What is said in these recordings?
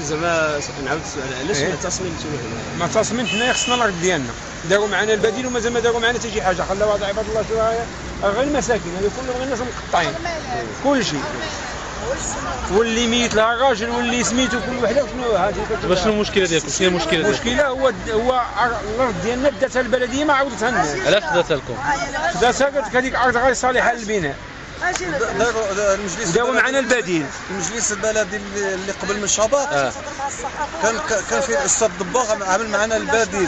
زعما نعاود السؤال، علاش معتصمين هنا؟ معتصمين حنايا خصنا الارض ديالنا، داروا معنا البديل ومازال ما داروا معنا حتى شي حاجه، خلاو هاد عباد الله شويه غير المساكن هذو كلهم غير الناس مقطعين كلشي، واللي ميت لها راجل واللي سميتو كل وحده شنو هذه. دابا شنو المشكله ديالكم؟ شنو هي المشكله ديالكم؟ المشكله هو الارض ديالنا داتها البلديه ما عاودتها لنا. علاش داتها لكم؟ داتها قالت لك هذيك ارض غير صالحه للبناء. داروا المجلس داو معنا البديل. المجلس البلدي اللي قبل من الشباط كان فيه الاستاذ الضباغ عمل معنا البديل،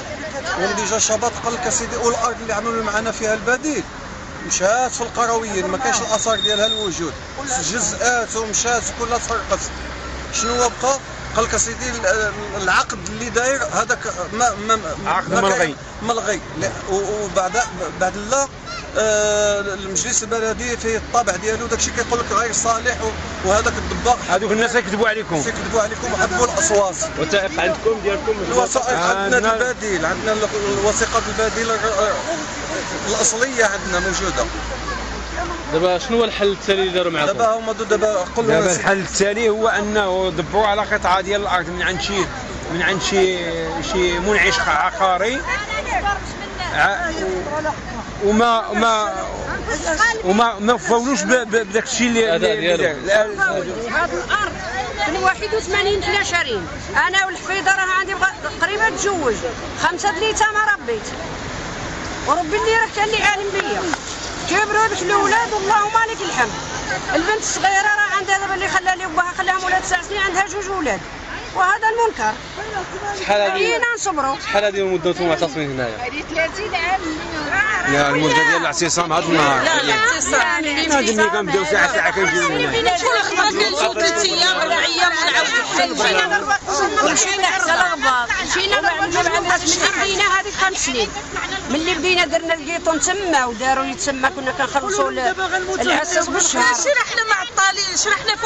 وملي جا الشباط قال لك اسيدي والارض اللي عملوا معنا فيها البديل مشات في القرويين، ما كاينش الاثار ديالها الوجود، جزئات ومشات كلها تفرقت. شنو هو بقى؟ قال لك اسيدي العقد اللي داير هذاك عقد ملغي بعد لا المجلس البلدي فيه الطابع ديالو داكشي كيقول لك غير صالح، وهذاك الضباغ هذوك الناس كيكذبوا عليكم وحبوا الاصوات. الوثائق عندكم ديالكم؟ الوثائق عندنا البديل، عندنا الوثيقه البديل الاصليه عندنا موجوده. دابا شنو هو الحل التالي اللي داروا معكم؟ دابا هما دابا الحل التالي هو انه دبروا على قطعه ديال الارض من عند شي منعش عقاري، وما فاولوش بداك الشيء اللي هذا ديالو. هذه الارض من 81 حنا شارين، انا والحفيده راه عندي قريبه تزوج 5 اليتامى ما ربيت، وربي اللي راه كان اللي عالم بيا، كبروا ديك الاولاد اللهم لك الحمد. البنت الصغيره راه عندها دابا اللي خلى لي باها خلاها مولات 9 سنين عندها 2 ولاد، وهذا المنكر. شحال هذه نصبروا؟ شحال هذه المده نتوما معتصمين هنايا؟ هذه 30 عام. لا المده ديال الاعتصام هذا النهار. لا الاعتصام هذه اللي كنبداو ساعه كنجيو هنا. شكون خدمت كنجيو 3 ايام 4 ايام ونعاودو مشينا حتى الغباط، مشينا ملي بدينا هذيك 5 سنين، ملي بدينا درنا الكيطون تما وداروا لي تما كنا كنخلصوا الاساس بالشهر. ماشي حنا معطلين، حنا في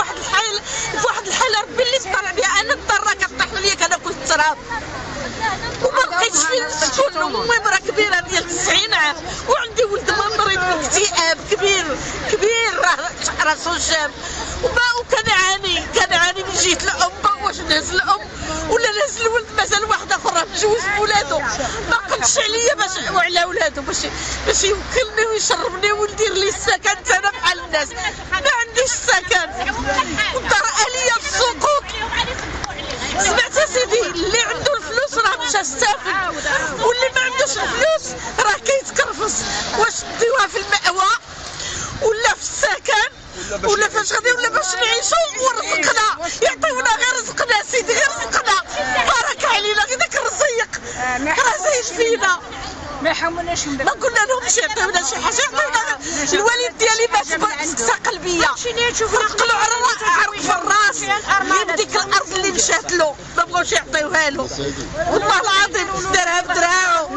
واحد الحاله ربي اللي طلع بها، انا الضره كطيح ليا كناكل التراب وما لقيتش فين نسكن، وامي مرا كبيره ديال 90 عام وعندي ولد مريض بالاكتئاب كبير راسو شاب، وكنعاني من جهه الام، واش نهز الام ولا نهز الولد، مازال واحد اخر متجوز بولادو ما قدش عليا باش وعلى ولادو باش يوكلني ويشربني ويدير لي السكن. انا بحال الناس ما عنديش سكن والدار اليه في السقوط. سمعت سيدي اللي عنده الفلوس راه مشى استافد، واللي ما عندوش الفلوس راه كيتكرفص، واش ديوها في المأوى ولا في السكن ولا فاش غادي ولا باش نعيشوا ورزقنا، يعطيونا غير رزقنا سيدي، غير رزقنا، بارك علينا غير داك الرزيق راه زايد فينا. ما يحملناش ما قلنا لهمش يعطيونا شي حاجه، يعطيونا الوالد ديالي مات بسكسه قلبيه، فرقلو عرق في الراس من ديك الارض اللي مشات له، ما بغاوش يعطيوها له، والله العظيم دارها بدراعو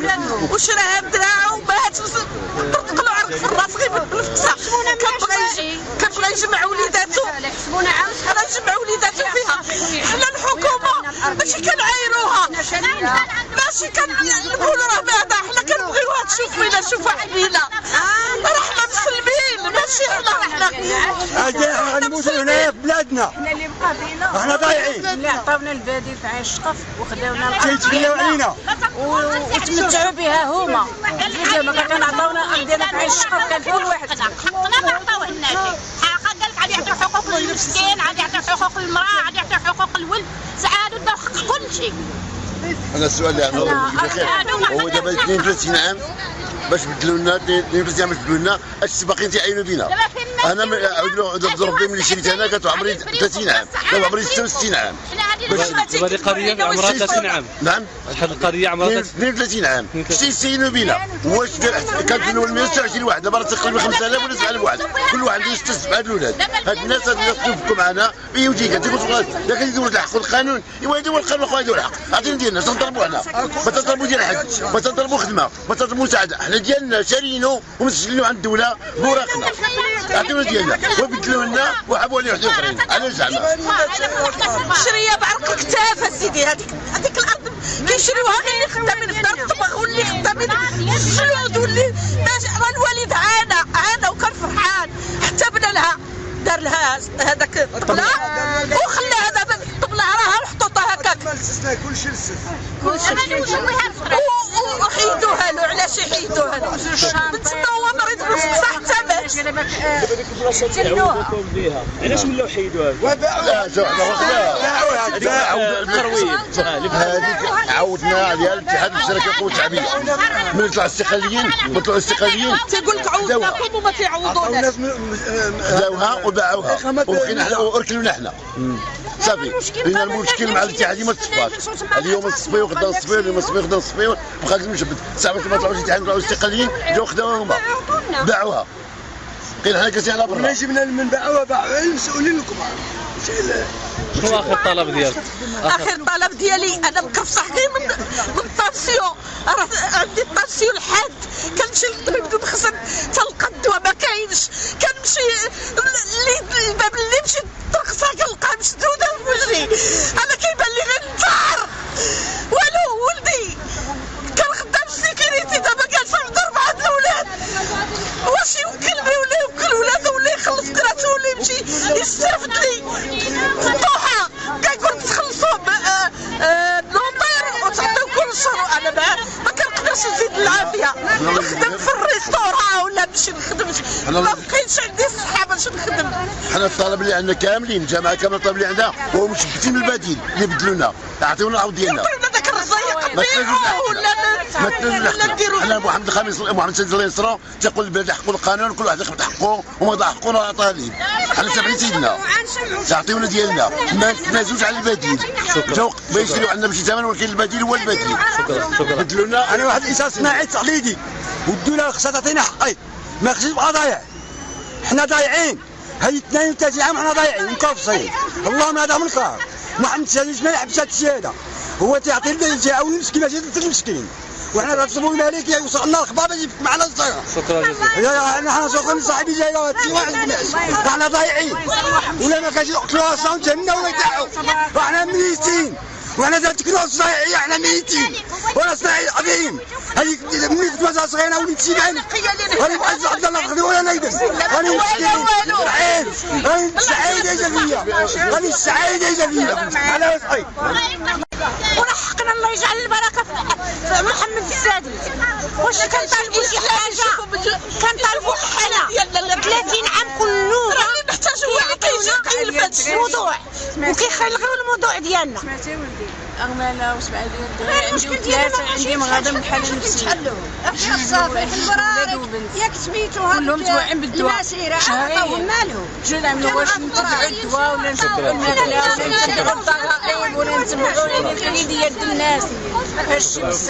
وشراها بدراعو ومات فرقلو عرق في الراس غير بالفكسه. كنبغى يجمع وليداتو، حنا نجمع وليداتو فيها، حنا الحكومه ماشي كنعايروها، ماشي كنقولوا راه بعدا، حنا كنبغيوها تشوف فينا، تشوف حبينا، راه حنا مسلمين ماشي حنا غنموتوا هنايا في بلادنا، حنا اللي بقى فينا حنا ضايعين. اللي عطاونا البديل في عين الشقف وخداونا كيتبلاو علينا وتمتعوا بها هما، ما كنعطيونا الارض ديالنا في عين الشقف، كان كل واحد حقنا ما عطاوهناش. قال لك غادي يعطيو حقوق للمسكين، غادي يعطيو حقوق للمراه، غادي يعطيو حقوق للولد، سعادوا داو كل شيء. انا السؤال اللي عندنا هو دابا 32 عام باش بدلوا لنا 32 عام باش بدلوا لنا، اش باقيين تيعينوا بينا. انا عاود ربي ملي شريت انا كانت عمري 30 عام، دابا عمري 66 عام. دابا هذه قضيه عمرها 30 عام. نعم هذه القضيه عمرها 32 عام، شتي يستعينوا بينا. واش كانت في الاول 126 واحد، دابا راه تقريبا 5000 ولا 7000 واحد، كل واحد عنده 6 7 الاولاد. هاد الناس توفقوا معنا يجي كتقول لك يدور الحق والقانون، ايوا يدور القانون واخا يدور الحق، عطينا ديالنا اش نطلبوا حنا، ما تطلبوا ديال حد، ما تطلبوا خدمه، ما تطلبوا مساعده، حنا ديالنا شارينو ومسجلينو عند الدوله بوراقنا، عطيونا ديالنا وبدلوا لنا وحبوا عليه واحد اخرين، علاش زعما؟ شريه بعرق كتاف سيدي، هذيك الارض كيشريوها اللي خدامين في دار الطبخ واللي خدامين في الجلود واللي راه الوالد عانى وكان فرحان، حتى بنا لها دار لها هذاك الطبله وخلاها دابا الطبله راها محطوطه لسنا كلشي لسه وحيدوها له. علاش يحيدوها له؟ تما هو مريض بالصح حتى مات. دابا ديك البلاصه تعاودوكم بها، علاش ولاو حيدوها؟ هذيك عاودنا ديال الاتحاد الشركه القوى الشعبيه من طلعوا الاستقلاليين تيقول لك عوضناكم وما تيعوضوناش. خداوها وباعوها وبقينا حنا وركلونا حنا صافي. لان المشكل مع الاتحاديه ما تصفاش. اليوم الصفيو غدا الصفيو، اليوم الصفيو غدا الصفيو، بقى المشبت ساعه ما طلعوا الاتحاد طلعوا الاستقلاليين جاو خداوها هما باعوها. بقينا حنا كاسين على برا. جبنا من باعوها المسؤولين الكبار. شنو اخر طلب ديالك؟ اخر طلب ديالي انا مكفصح غير من الطاسيون. راه عندي الطاسيون الحاد، كنمشي للطبيب نخزن تلقى الدواء ما كاينش. كنمشي الباب اللي مشيت ترقصها كنلقاها مسدوده في وجهي. انا كيبان لي غير النار والو. ولدي كان خدام السيكوريتي دابا جالس في الدار مع هاد الاولاد. واش يمكن لي ولا يمكن ولادو ولا يخلص قراته ولا يمشي يستافد لي مفتوحه؟ كيقول تخلصوا النوطير وتعطيو كل شهر. انا ما كنقدرش نزيد العافيه. نخدم في الريستوران ولا نمشي نخدم، ما بقيتش عندي الصحه باش نخدم. حنا الطلب اللي عندنا كاملين، الجماعه كامله الطلب اللي عندها هو مشبتين البديل اللي بدلونا، عطيونا العوض ديالنا. يعطيونا داك الرزايق نبيعو ولا نديرو. حنا محمد الخامس محمد سيد الله يسرو تيقول البلاد يحقوا القانون، كل واحد ياخذ حقه وما حقه راه عطاه ليه. حنا تابعين سيدنا تعطيونا ديالنا، ما تنازلوش على البديل. جاو يشريو عندنا بشي ثمن ولكن البديل هو البديل. شكرا. بدلونا. انا واحد الانسان صناعي تقليدي والدوله خصها تعطينا حقي، ما خصنيش نبقى ضايع. حنا ضايعين، هذه 32 عام حنا ضايعين مكافصين. اللهم هذا من صار محمد سادس ما يحبس هذا الشيء هذا، هو تيعطي لنا تيعاون المسكين ماشي المسكين. وحنا تنصبوا الملك يوصل لنا الخباب يجيب معنا الصغار. شكرا جزيلا. حنا سوقنا صاحبي جاي واحد الناس حنا ضايعين ولا ما كاينش يقتلوا اصلا تهنا ولا يدعوا وحنا ميتين. وحنا ذات صناعيه حنا ميتين وانا صناعي عظيم. هذيك ملي كنت صغيره وليت سيباني انا بغيت عبد الله نخدم ولا نايدم. انا مسكين انا سعيد ايجابيه، انا سعيد ايجابيه على وصحي. ورحقنا الله يجعل البركه في محمد السادس. واش كنطالبوا شي حاجه؟ كنطالبوا حنا 30 عام كله راني محتاج هو اللي كيجي يقلب هذا الموضوع وكيخلغوا الموضوع ديالنا. أغمالة وسبعة ديال عندي ثلاثة، عندي مغاضب الحالة النفسية. صافي في البرارك ياك سميتوها كلهم توعين بالدواء. شهرين مالهم جا نعملوا واش نتبعوا الدواء ولا نتبعوا الماكلة ولا نتبعوا الضرائب ولا نتبعوا يعني ديال الناس. هادشي